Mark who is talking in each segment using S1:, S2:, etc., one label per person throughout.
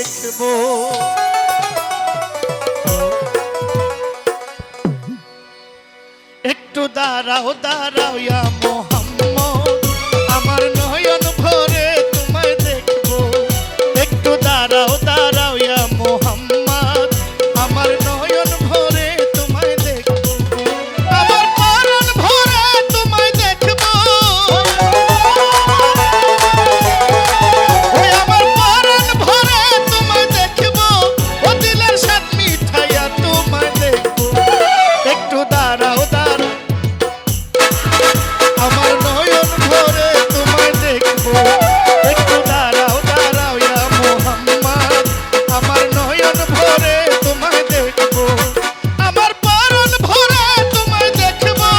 S1: দেখবো। একটু দাঁড়াও দাঁড়াও ইয়া মোহাম্মদ, আমার নয়ন ভরে তোমায় দেখবো। একটু দাঁড়াও দাঁড়াও ইয়া মোহাম্মদ, আমার নয়ন ভরে তোমায় দেখবো। আমার পরাণ ভরে তোমায় দেখবো। ওই আমার পরাণ ভরে তোমায় দেখবো। ও দিলের স্বাদ মিঠাইয়া তোমায় দেখবো। একটু দাঁড়াও দাঁড়াও, আমার নয়ন ভরে তোমায় দেখবো। একটু দাঁড়াও দাঁড়াও ইয়া মোহাম্মদ, আমার নয়ন ভরে তোমায় দেখবো। আমার পরাণ ভরে তোমায় দেখবো।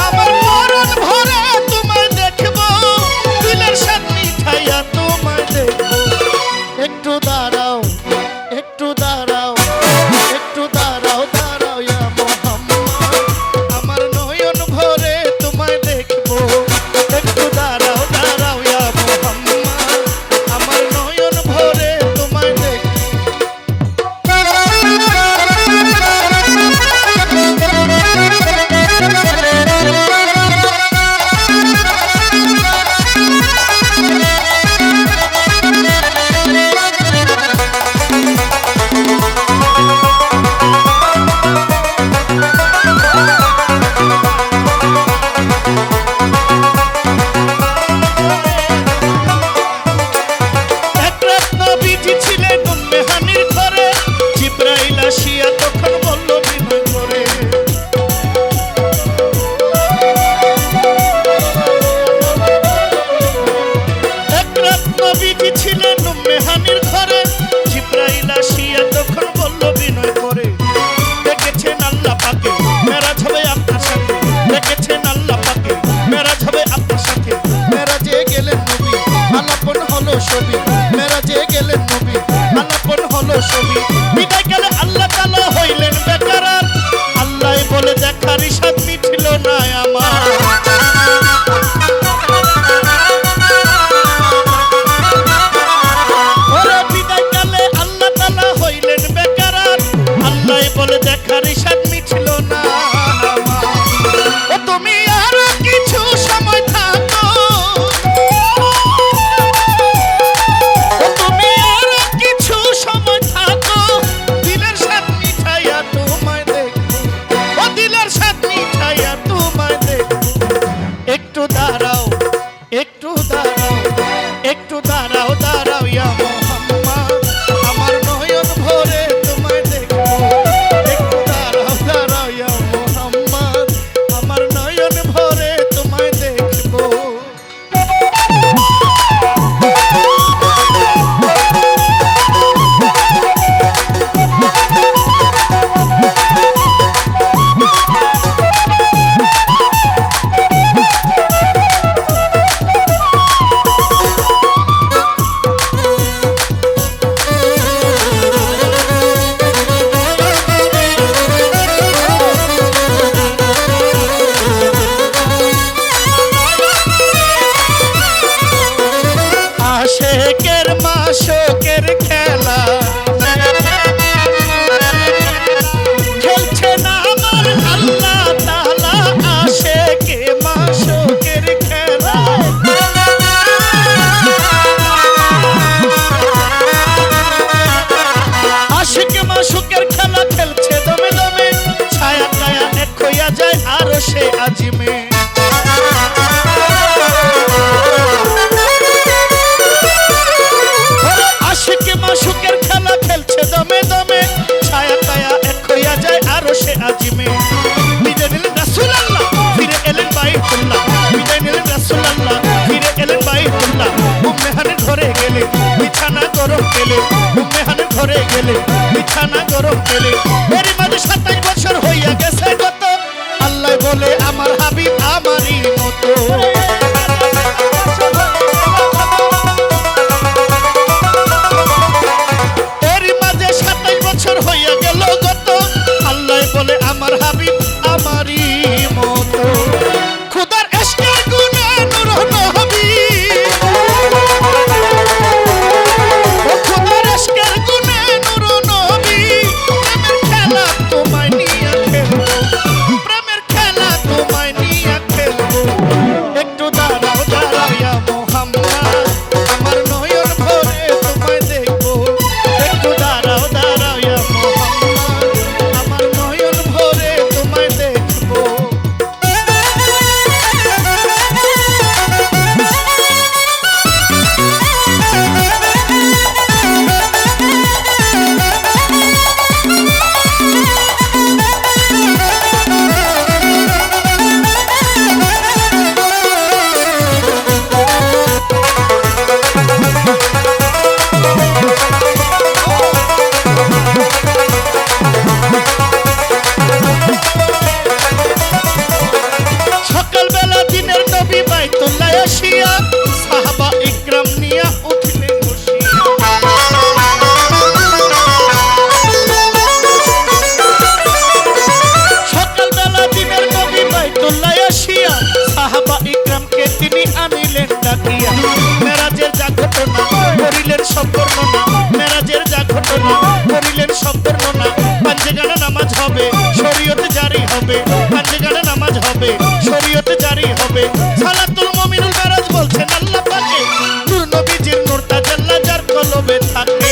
S1: আমার পরাণ ভরে তোমায় দেখবো। দিলের স্বাদ মিঠাইয়া তোমায় দেখবো। একটু দাঁড়াও, একটু দাঁড়াও, একটু দাঁড়াও দাঁড়াও ইয়া মোহাম্মদ, আমার নয়ন ভরে তোমায় দেখবো। একটু দাঁড়াও দাঁড়াও ইয়া মোহাম্মদ, আমার নয়ন ভরে তোমায় দেখবো। এক রাত নবীজি ছিলেন উম্মে হানির ঘরে, জিবরাইল আসিয়া তখন বলল বিনয় করে। এক রাত নবীজি ছিলেন উম্মে হানির ঘরে, জিবরাইল আসিয়া তখন বলল বিনয় করে। দেখেছেন আল্লাহ পাকে মেরাজ হবে আপনার সাথে। দেখেছেন আল্লাহ পাকে মেরাজ হবে আপনার সাথে। মেরাজে গেলেন নবী, আলাপন হলো ছবি। মেরাজে গেলেন নবী, আলাপন হলো ছবি। বিদায় গেলে আল্লাহ তাআলা হইলেন বেকারার। আল্লাহ বলে দেখার ইশাদ মিছিল না আমার। ওরে বিদায় গেলে আল্লাহ তাআলা হইলেন বেকারার। আল্লাহ বলে দেখার ইশাদ মিছিল না আমার। ও তুমি আরো কিছু সময় থাকো। ও তুমি আরো কিছু সময় থাকো। দিলের স্বাদ মিঠাইয়া তোমায় দেখবো। ও দিলের স্বাদ মিঠাইয়া তোমায় দেখবো। একটু দাঁড়াও, একটু দাঁড়াও, একটু দাঁড়াও দাঁড়াও ইয়া মোহাম্মদ, আমার নয়ন ভরে তোমায় দেখবো। একটু দাঁড়াও দাঁড়াও ইয়া মোহাম্মদ, আমার নয়ন ভরে তোমায় দেখবো। আশেকের মাশকের খেলা খেলছে না আমার আল্লাহ তাআলা। আশেকে মাশকের খেলা আশেকে মাশকের খেলা খেলছে দমে দমে। ছায়া কায়া এক হইয়া যায় আরো সে আজিমে। আশিকে মাশুকের খেলা খেলছে দমে দমে। ছায়া কায়া এক হইয়া যায় আরো সে আজিমে। বিদায় নিলেন রাসূলুল্লাহ, ফিরে এলেন বাইতুল্লাহ। বিদায় নিলেন রাসূলুল্লাহ, ফিরে এলেন বাইতুল্লাহ। উম্মে হানির ঘরে গেলে বিছানা গরম পেলে। উম্মে হানির ঘরে গেলে বিছানা গরম পেলে। এরই মাঝে 27 বছর হইয়া গেছে গত। আল্লাহ বলে আমার হাবিব আমারই মতো। এরই মাঝে 27 বছর হইয়া গেল গত। আল্লাহ বলে আমার হাবিব আমারই মতো। খুদার ইশকের গুণে নূর নবী। হবে, শরীয়ত জারি হবে, পাঞ্জেগানে নামাজ হবে, শরীয়ত জারি হবে। সালাতুল মুমিনুল মেরাজ বলছেন আল্লাহ পাকে, নূর নবীজির নূর তাজাল্লা যার কলবে থাকে।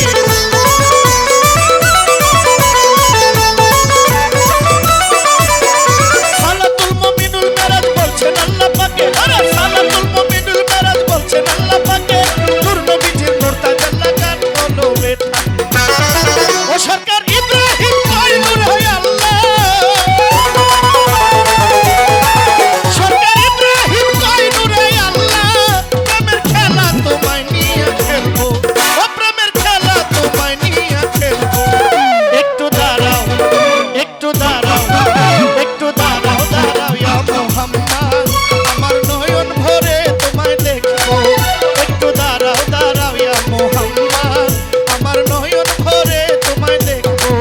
S1: সালাতুল মুমিনুল মেরাজ বলছেন আল্লাহ পাকে, আরে সালাতুল মুমিনুল মেরাজ বলছেন আল্লাহ পাকে, নূর নবীজির নূর তাজাল্লা যার কলবে থাকে। ও সরকার ইব্রাহিম কয় নূর হয় আল্লাহ, সরকার ইব্রাহিম কয় নূর হয় আল্লাহ। প্রেমের খেলা তোমায় নিয়ে খেলবো, ও প্রেমের খেলা তোমায় নিয়ে খেলবো। একটু দাঁড়াও, একটু দাঁড়াও, একটু দাঁড়াও, দাঁড়াও ইয়া মুহাম্মদ, আমার নয়ন ভরে তোমায় দেখবো। একটু দাঁড়াও, দাঁড়াও ইয়া মুহাম্মদ, আমার নয়ন ভরে তোমায় দেখবো,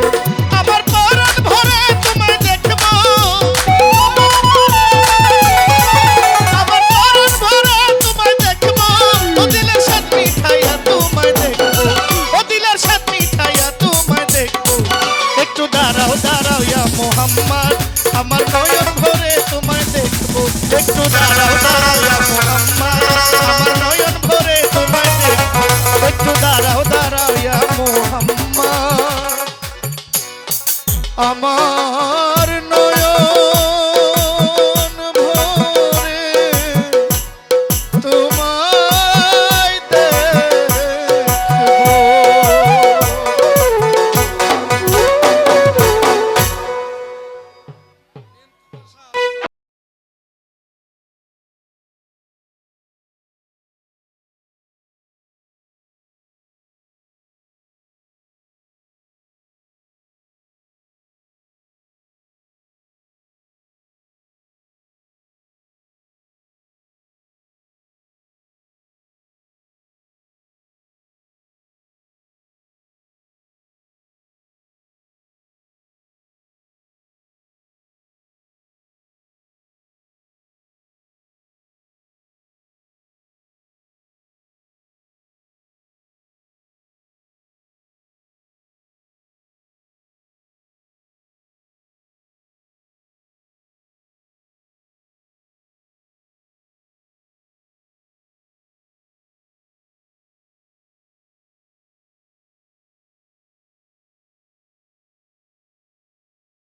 S1: আমার পরাণ ভরে তোমায় দেখবো, আমার পরাণ ভরে তোমায় দেখবো। ও দিলের সাথ মিঠাইয়া তোমায় দেখবো, ও দিলের সাথ মিঠাইয়া তোমায় দেখবো। একটু দাঁড়াও, দাঁড়াও ইয়া মুহাম্মদ, আমার নয়ন ভরে তোমায় দেখবো। একটু দাঁড়াও, দাঁড়াও ইয়া মুহাম্মদ, আমার নয়ন ভরে তোমায় দেখবো। একটু দাঁড়াও, দাঁড়াও ইয়া মুহাম্মদ, আমার